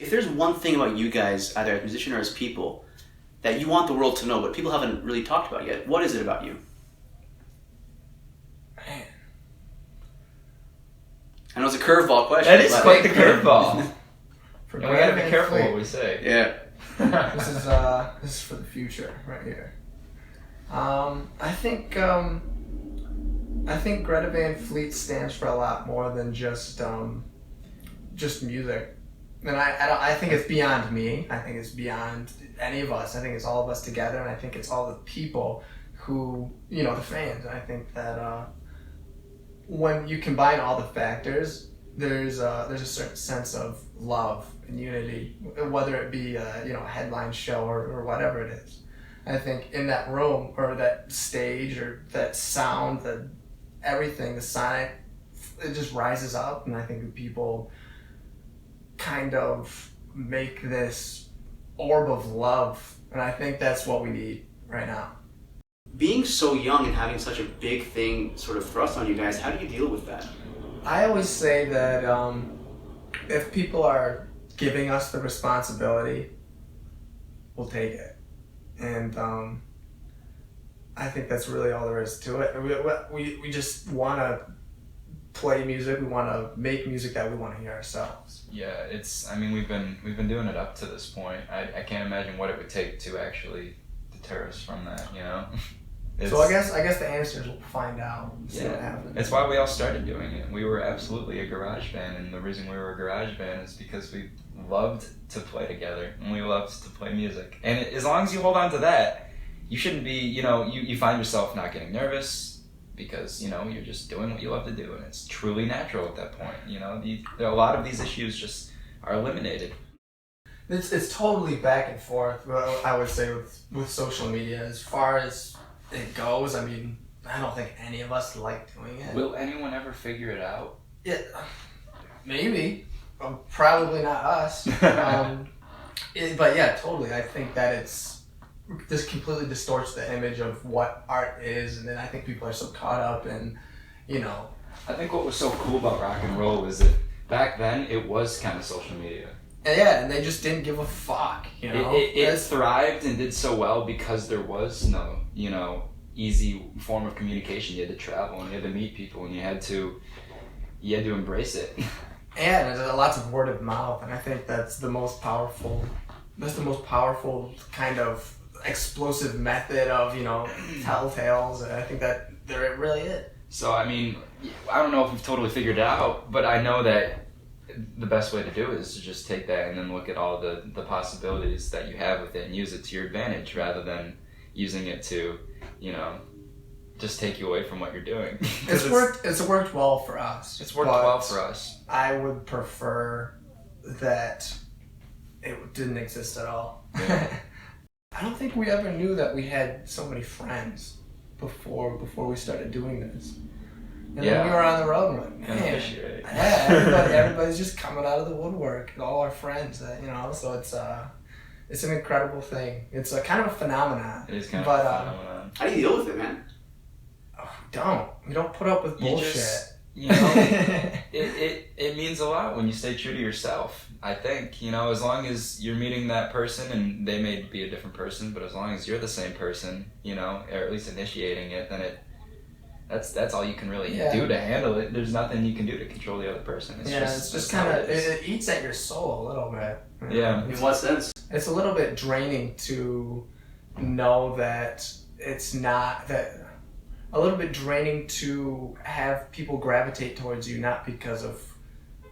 If there's one thing about you guys, either as a musician or as people, that you want the world to know, but people haven't really talked about yet, what is it about you? Man. I know it's a curveball question. That is quite the curveball. For And we gotta be Greta careful Van what we say. Yeah. This is for the future right here. I think Greta Van Fleet stands for a lot more than just music. And I think it's beyond me. I think it's beyond any of us. I think it's all of us together, and I think it's all the people who, the fans. And I think that when you combine all the factors, there's a certain sense of love and unity, whether it be a headline show or whatever it is. I think in that room or that stage or that sound, everything, the sonic, it just rises up, and I think the people kind of make this orb of love, and I think that's what we need right now. Being so young and having such a big thing sort of thrust on you guys, how do you deal with that? I always say that if people are giving us the responsibility, we'll take it. And I think that's really all there is to it. We just want to play music. We want to make music that we want to hear ourselves. Yeah, we've been doing it up to this point. I can't imagine what it would take to actually deter us from that, So I guess the answer is we'll find out. See what happens. It's why we all started doing it. We were absolutely a garage band, and the reason we were a garage band is because we loved to play together and we loved to play music. And as long as you hold on to that, you shouldn't be, you find yourself not getting nervous because, you're just doing what you love to do, and it's truly natural at that point. A lot of these issues just are eliminated. It's totally back and forth, I would say, with social media. As far as it goes, I don't think any of us like doing it. Will anyone ever figure it out? Yeah, maybe. Probably not us. But yeah, totally. I think that this completely distorts the image of what art is, and then I think people are so caught up in, I think what was so cool about rock and roll was that back then it was kind of social media. And they just didn't give a fuck, It thrived and did so well because there was no, easy form of communication. You had to travel and you had to meet people and you had to embrace it. And there's lots of word of mouth, and I think that's the most powerful kind of explosive method of, telltales, and I think that there it really is. So, I don't know if we've totally figured it out, but I know that the best way to do it is to just take that and then look at all the possibilities that you have with it and use it to your advantage rather than using it to, just take you away from what you're doing. It's worked well for us. It's worked well for us. I would prefer that it didn't exist at all. Yeah. I don't think we ever knew that we had so many friends before we started doing this. And then we were on the road, and we're like, man, everybody's just coming out of the woodwork, and all our friends, so it's an incredible thing. It's a kind of a phenomenon. It is kind of a phenomenon. How do you deal with it, man? We don't put up with bullshit. It means a lot when you stay true to yourself. I think, as long as you're meeting that person, and they may be a different person, but as long as you're the same person, or at least initiating it, then that's all you can really do to handle it. There's nothing you can do to control the other person. It's just kind of, it eats at your soul a little bit. Yeah. In what sense? It's a little bit draining to know that it's not that. A little bit draining to have people gravitate towards you, not because of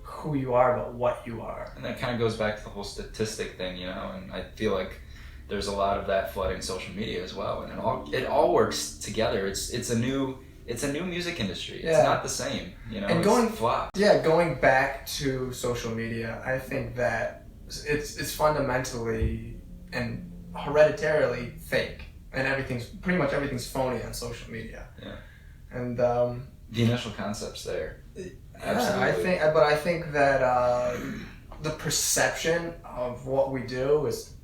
who you are, but what you are. And that kind of goes back to the whole statistic thing, and I feel like there's a lot of that flooding social media as well, and it all works together. It's a new music industry. It's not the same, And going back to social media, I think that it's fundamentally and hereditarily fake. And pretty much everything's phony on social media. Yeah. And the initial concept's there. Absolutely. I think that the perception of what we do is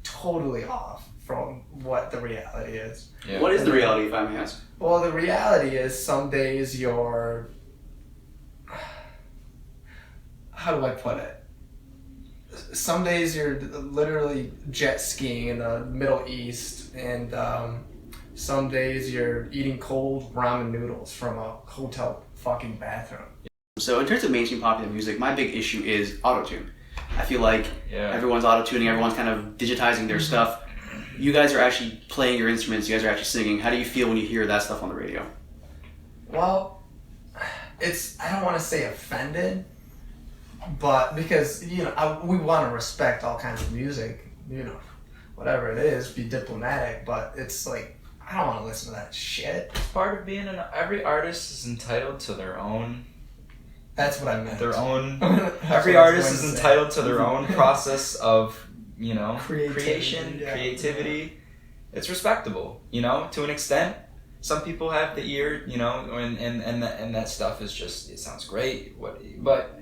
totally off from what the reality is. Yeah. What is the reality, if I may ask? Well, the reality is some days you're... How do I put it? some days you're literally jet skiing in the Middle East, and some days you're eating cold ramen noodles from a hotel fucking bathroom. So in terms of mainstream popular music, my big issue is autotune. I feel like everyone's autotuning, everyone's kind of digitizing their stuff. You guys are actually playing your instruments, you guys are actually singing. How do you feel when you hear that stuff on the radio? Well, I don't want to say offended, but because, we want to respect all kinds of music, whatever it is, be diplomatic, but it's like, I don't want to listen to that shit. It's part of being every artist is entitled to their own. That's what I meant. Their own. Every artist is entitled to their own process of, creation, creativity. It's respectable, to an extent. Some people have the ear, and that stuff is just, it sounds great. But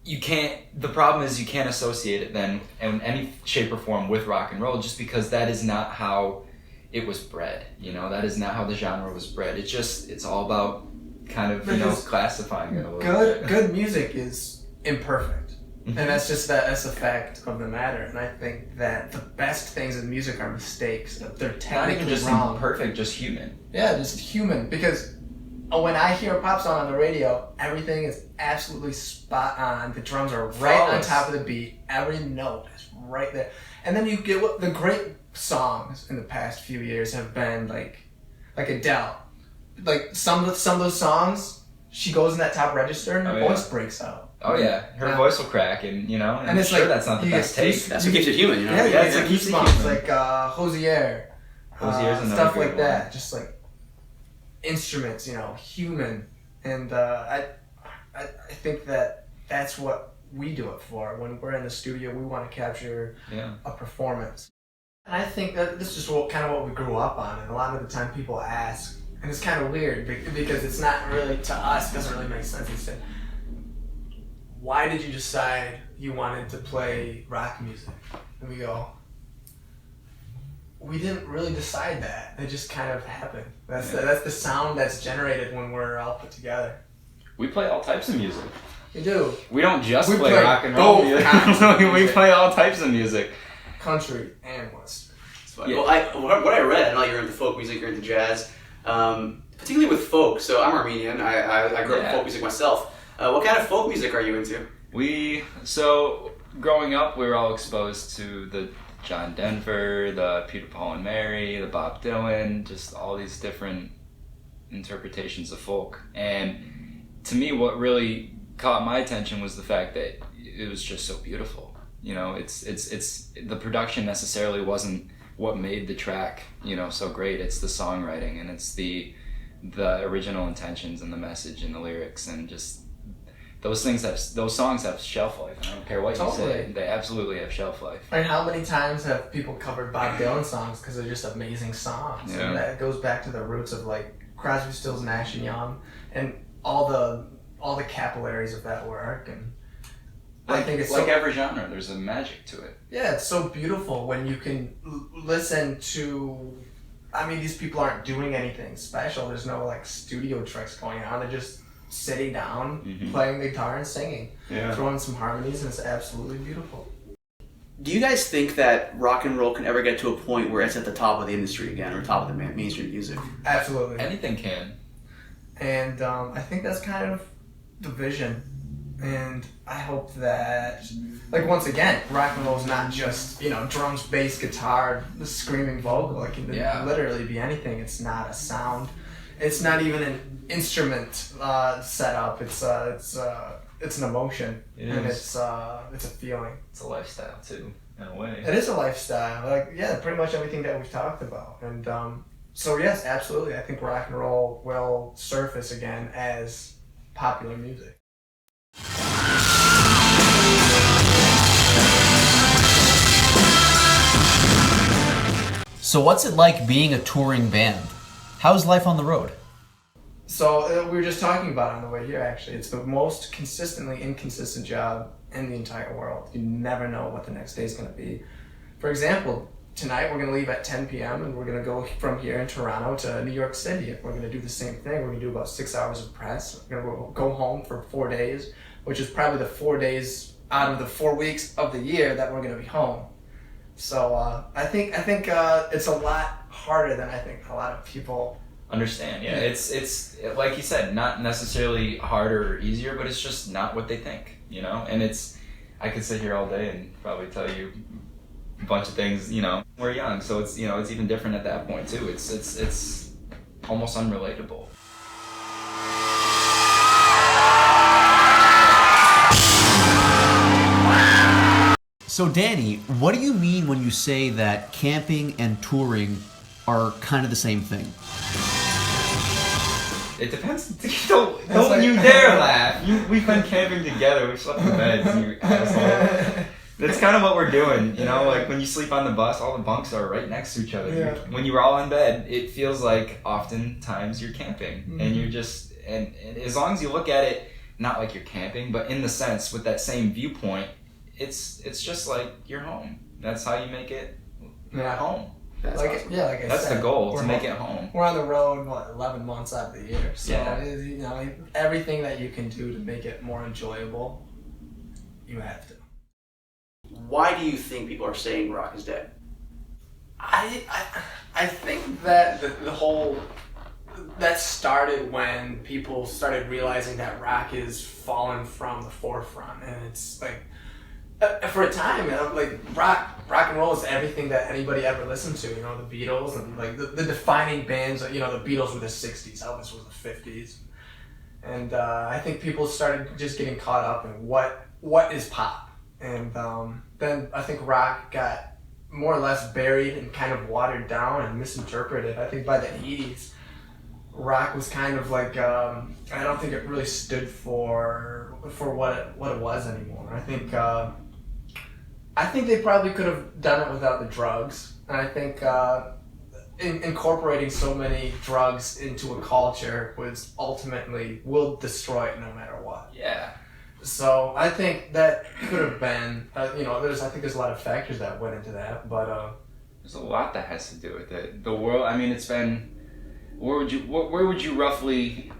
you can't. The problem is you can't associate it then in any shape or form with rock and roll, just because that is not how it was bred. That is not how the genre was bred. It's all about kind of classifying it a little bit. Good music is imperfect, and that's the fact of the matter. And I think that the best things in music are mistakes. They're technically not even just wrong. Imperfect, just human. Yeah, just human. Because when I hear a pop song on the radio, everything is absolutely spot on. The drums are right on top of the beat. Every note is right there. And then you get what the great songs in the past few years have been like Adele. Like some of those songs, she goes in that top register and her voice breaks out. Oh yeah, her voice will crack, and and it's sure that's not the best take. That's what keeps it human, Yeah, it's like goosebumps, like Hosier, stuff like that. Just like instruments, human, and I think that that's what we do it for. When we're in the studio, we want to capture a performance, and I think that this is kind of what we grew up on. And a lot of the time, people ask. And it's kind of weird because it's not really, to us, it doesn't really make sense. It's why did you decide you wanted to play rock music? And we go, we didn't really decide that. It just kind of happened. That's the sound that's generated when we're all put together. We play all types of music. We do. We don't just play rock and roll music. We play all types of music. Country and Western. Well, what I read, I know you're into folk music, you're into jazz. Particularly with folk, so I'm Armenian. I grew up with folk music myself. What kind of folk music are you into? So growing up, we were all exposed to the John Denver, the Peter, Paul and Mary, the Bob Dylan, just all these different interpretations of folk. And to me, what really caught my attention was the fact that it was just so beautiful. It's the production necessarily wasn't what made the track, so great. It's the songwriting, and it's the original intentions and the message and the lyrics, and just those songs have shelf life. I don't care what you say, they absolutely have shelf life. Like, how many times have people covered Bob Dylan songs because they're just amazing songs? Yeah. And that goes back to the roots of like Crosby, Stills, Nash and Young, and all the capillaries of that work. And I think it's like every genre, there's a magic to it. Yeah, it's so beautiful when you can listen to. I mean, these people aren't doing anything special. There's no like studio tricks going on. They're just sitting down, playing the guitar and singing, throwing some harmonies, and it's absolutely beautiful. Do you guys think that rock and roll can ever get to a point where it's at the top of the industry again, or top of the mainstream music? Absolutely. Anything can. And I think that's kind of the vision. And I hope that, like, once again, rock and roll is not just, drums, bass, guitar, the screaming vocal. It can literally be anything. It's not a sound. It's not even an instrument setup. It's an emotion. It's a feeling. It's a lifestyle too, in a way. It is a lifestyle. Pretty much everything that we've talked about. And so yes, absolutely. I think rock and roll will surface again as popular music. So what's it like being a touring band? How's life on the road? So we were just talking about it on the way here, actually. It's the most consistently inconsistent job in the entire world. You never know what the next day is going to be. For example, tonight we're going to leave at 10 p.m. and we're going to go from here in Toronto to New York City. We're going to do the same thing. We're going to do about 6 hours of press. We're going to go home for 4 days, which is probably the 4 days out of the 4 weeks of the year that we're going to be home. So I think it's a lot harder than I think a lot of people understand. Yeah, it's like you said, not necessarily harder or easier, but it's just not what they think, you know. And I could sit here all day and probably tell you a bunch of things. You know, we're young, so it's it's even different at that point too. It's almost unrelatable. So Danny, what do you mean when you say that camping and touring are kind of the same thing? It depends. Don't you dare laugh. We've been camping together. We've slept in beds, you asshole. That's kind of what we're doing, you know? Like when you sleep on the bus, all the bunks are right next to each other. Yeah. When you're all in bed, it feels like oftentimes you're camping. Mm-hmm. And you're just, and as long as you look at it, not like you're camping, but in the sense with that same viewpoint, it's just like you're home. That's how you make it home. That's awesome. That's the goal, to make it home. We're on the road, 11 months out of the year. So, everything that you can do to make it more enjoyable, you have to. Why do you think people are saying rock is dead? I think that the whole... That started when people started realizing that rock is fallen from the forefront. And it's like... For a time, like rock and roll is everything that anybody ever listened to. You know, the Beatles and like the defining bands. You know, the Beatles were the '60s, Elvis was the '50s, and I think people started just getting caught up in what is pop, and then I think rock got more or less buried and kind of watered down and misinterpreted. I think by the '80s, rock was kind of like I don't think it really stood for what it was anymore. I think they probably could have done it without the drugs. And I think incorporating so many drugs into a culture will destroy it no matter what. Yeah. So I think that could have been, I think there's a lot of factors that went into that, but... There's a lot that has to do with it. The world, I mean, it's been... Where would you roughly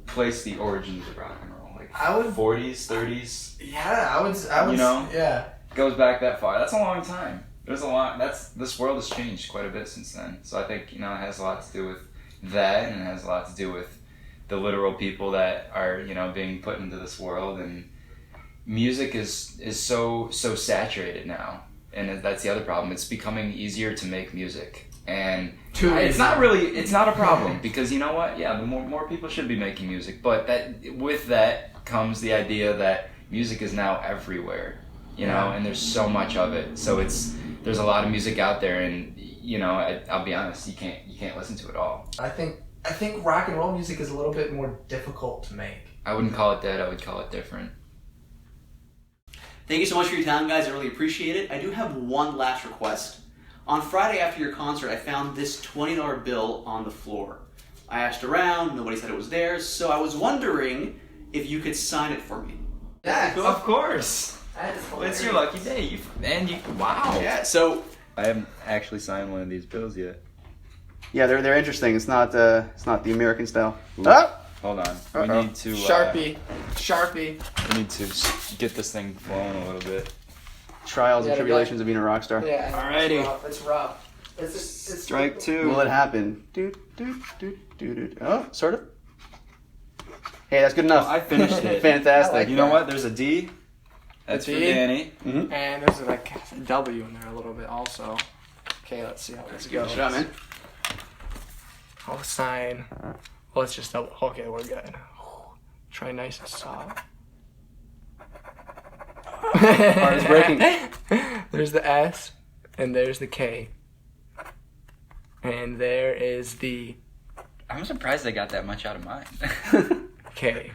place the origins of rock and roll? Like 40s, 30s? Yeah, I would you know? Yeah. Goes back that far. That's a long time. There's a lot. This world has changed quite a bit since then. So I think it has a lot to do with that, and it has a lot to do with the literal people that are being put into this world. And music is so saturated now, and that's the other problem. It's becoming easier to make music, and it's not a problem because you know what? Yeah, the more people should be making music, but with that comes the idea that music is now everywhere. And there's so much of it. So there's a lot of music out there, and I'll be honest, you can't listen to it all. I think rock and roll music is a little bit more difficult to make. I wouldn't call it dead. I would call it different. Thank you so much for your time, guys. I really appreciate it. I do have one last request. On Friday after your concert, I found this $20 bill on the floor. I asked around. Nobody said it was theirs. So I was wondering if you could sign it for me. Yeah, of course. It's your lucky day. Wow. Yeah. So I haven't actually signed one of these bills yet. Yeah, they're interesting. It's not the American style. Oh! Hold on. We need to Sharpie. We need to get this thing flowing a little bit. Trials and tribulations of being a rock star. Yeah. Alrighty. It's rough. It's strike two. Will it happen? Oh, sort of. Hey, that's good enough. I finished it. Fantastic. Like you know what? There's a D. That's for Danny. Mm-hmm. And there's like a W in there a little bit also. Okay, let's see how this goes. Good job, man. I'll sign. Well, it's just double. Okay, we're good. Try nice and soft. Heart is breaking. There's the S, and there's the K. And there is the... I'm surprised they got that much out of mine. K.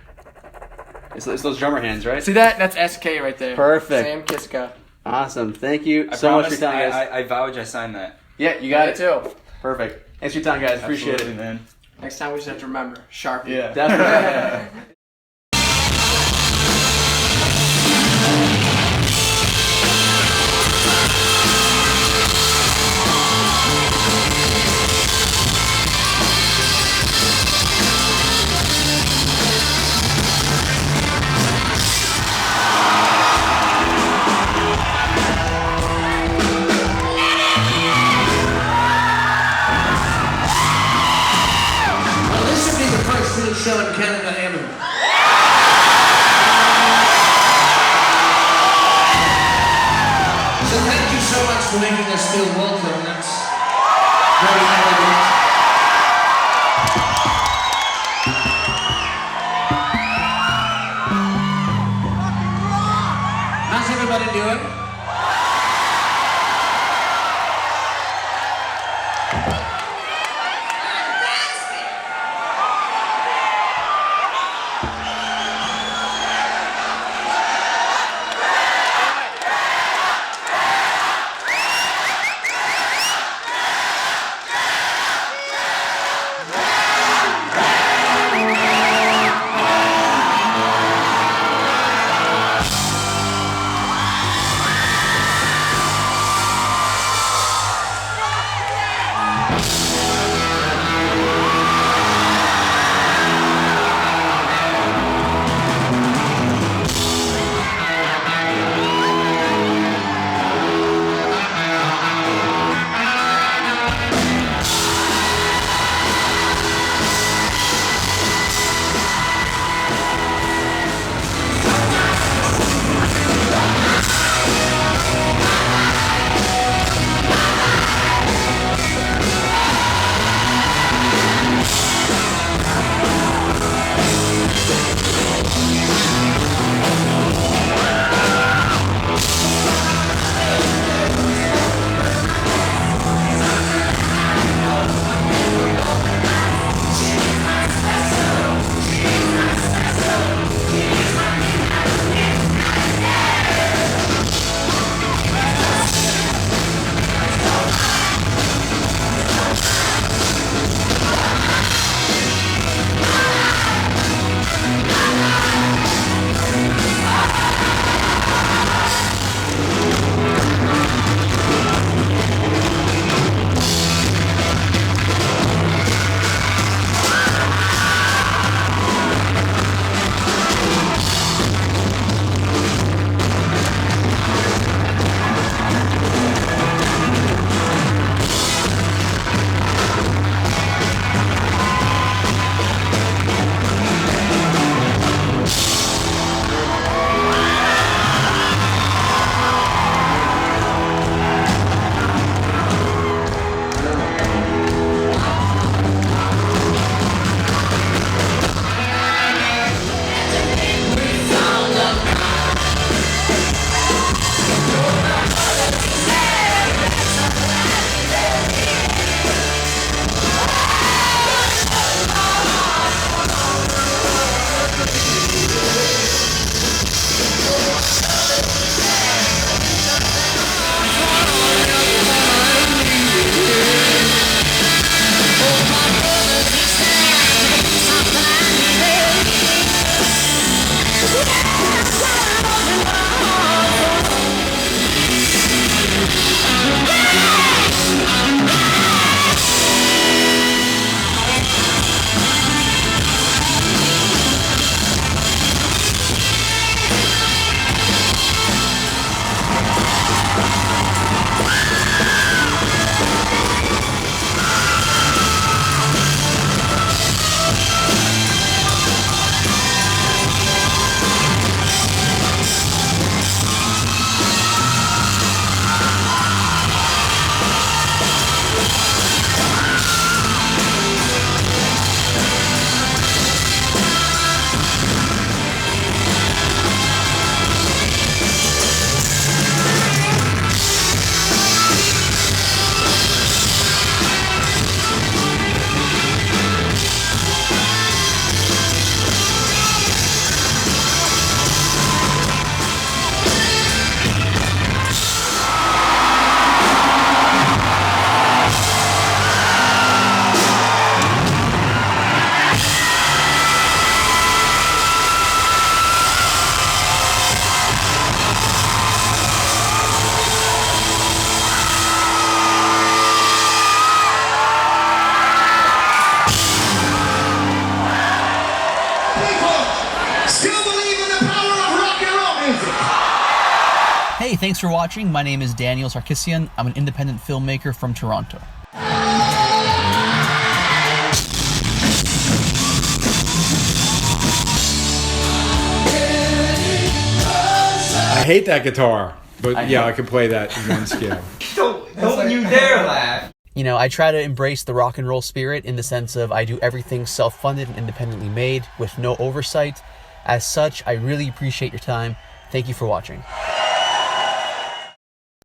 It's those drummer hands, right? See that? That's SK right there. Perfect. Sam Kiska. Awesome. Thank you so much for your time, guys. I vouch I signed that. Yeah, you got it too. Perfect. Thanks for your time, guys. Appreciate it, man. Next time we just have to remember Sharpie. Yeah, definitely. much for making us feel welcome. That's very elegant. How's everybody doing? Hey, thanks for watching. My name is Daniel Sarkisian. I'm an independent filmmaker from Toronto. I hate that guitar. But yeah, I can play that in one scale. Don't you dare laugh. You know, I try to embrace the rock and roll spirit in the sense of I do everything self-funded and independently made with no oversight. As such, I really appreciate your time. Thank you for watching.